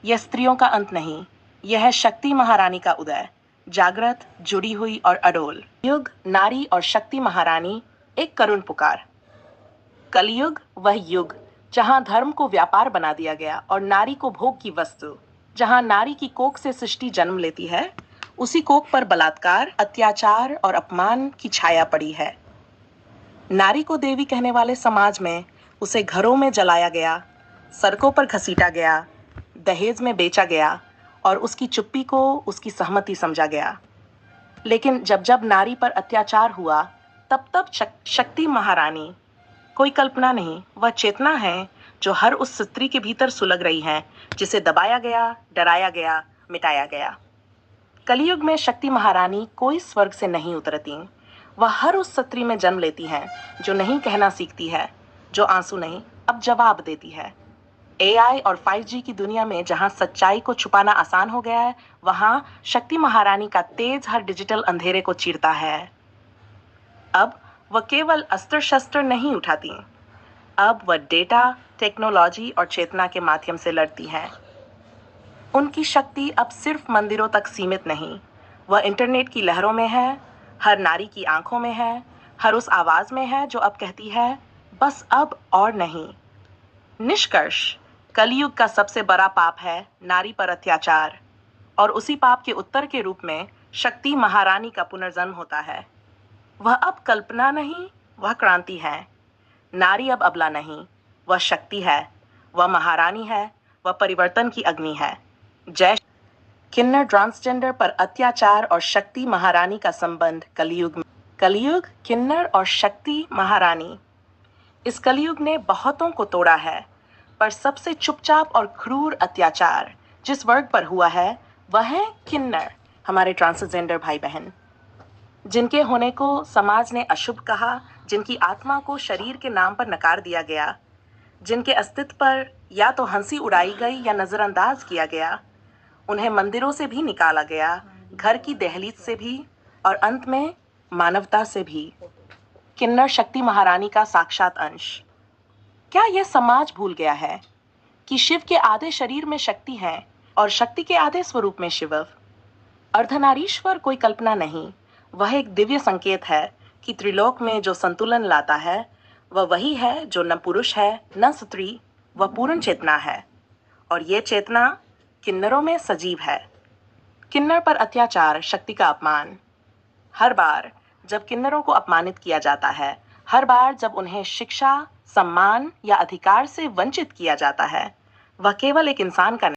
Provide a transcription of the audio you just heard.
यह स्त्रियों का अंत नहीं, यह है शक्ति महारानी का उदय, जागृत, जुड़ी हुई और अडोल। युग, नारी और शक्ति महारानी, एक करुण पुकार। कलयुग वह युग जहां धर्म को व्यापार बना दिया गया और नारी को भोग की वस्तु। जहां नारी की कोख से सृष्टि जन्म लेती है, उसी कोख पर बलात्कार, अत्याचार और अपमान की छाया पड़ी है। नारी को देवी कहने वाले समाज में उसे घरों में जलाया गया, सड़कों पर घसीटा गया, दहेज में बेचा गया और उसकी चुप्पी को उसकी सहमति समझा गया। लेकिन जब जब नारी पर अत्याचार हुआ, तब तब शक्ति महारानी कोई कल्पना नहीं, वह चेतना है जो हर उस स्त्री के भीतर सुलग रही है जिसे दबाया गया, डराया गया, मिटाया गया। कलयुग में शक्ति महारानी कोई स्वर्ग से नहीं उतरती, वह हर उस स्त्री में जन्म लेती हैं जो नहीं कहना सीखती है, जो आंसू नहीं अब जवाब देती है। AI और 5G की दुनिया में जहां सच्चाई को छुपाना आसान हो गया है, वहां शक्ति महारानी का तेज हर डिजिटल अंधेरे को चीरता है। अब वह केवल अस्त्र शस्त्र नहीं उठाती, अब वह डेटा, टेक्नोलॉजी और चेतना के माध्यम से लड़ती है। उनकी शक्ति अब सिर्फ मंदिरों तक सीमित नहीं, वह इंटरनेट की लहरों में है, हर नारी की आंखों में है, हर उस आवाज में है जो अब कहती है, बस अब और नहीं। निष्कर्ष, कलयुग का सबसे बड़ा पाप है नारी पर अत्याचार, और उसी पाप के उत्तर के रूप में शक्ति महारानी का पुनर्जन्म होता है। वह अब कल्पना नहीं, वह क्रांति है। नारी अब अबला नहीं, वह शक्ति है, वह महारानी है, वह परिवर्तन की अग्नि है। जय। किन्नर ट्रांसजेंडर पर अत्याचार और शक्ति महारानी का संबंध कलयुग में। कलयुग, किन्नर और शक्ति महारानी। इस कलयुग ने बहुतों को तोड़ा है, पर सबसे चुपचाप और क्रूर अत्याचार जिस वर्ग पर हुआ है, वह है किन्नर, हमारे ट्रांसजेंडर भाई बहन, जिनके होने को समाज ने अशुभ कहा, जिनकी आत्मा को शरीर के नाम पर नकार दिया गया, जिनके अस्तित्व पर या तो हंसी उड़ाई गई या नजरअंदाज किया गया। उन्हें मंदिरों से भी निकाला गया, घर की दहलीज से भी, और अंत में मानवता से भी। किन्नर शक्ति महारानी का साक्षात अंश। क्या यह समाज भूल गया है कि शिव के आधे शरीर में शक्ति है और शक्ति के आधे स्वरूप में शिव? अर्धनारीश्वर कोई कल्पना नहीं, वह एक दिव्य संकेत है कि त्रिलोक में जो संतुलन लाता है, वह वही है जो न पुरुष है न स्त्री, वह पूर्ण चेतना है, और ये चेतना किन्नरों में सजीव है। किन्नर पर अत्याचार, शक्ति का अपमान। हर बार जब किन्नरों को अपमानित किया जाता है, हर बार जब उन्हें शिक्षा, सम्मान या अधिकार से वंचित किया जाता है, वह केवल एक इंसान का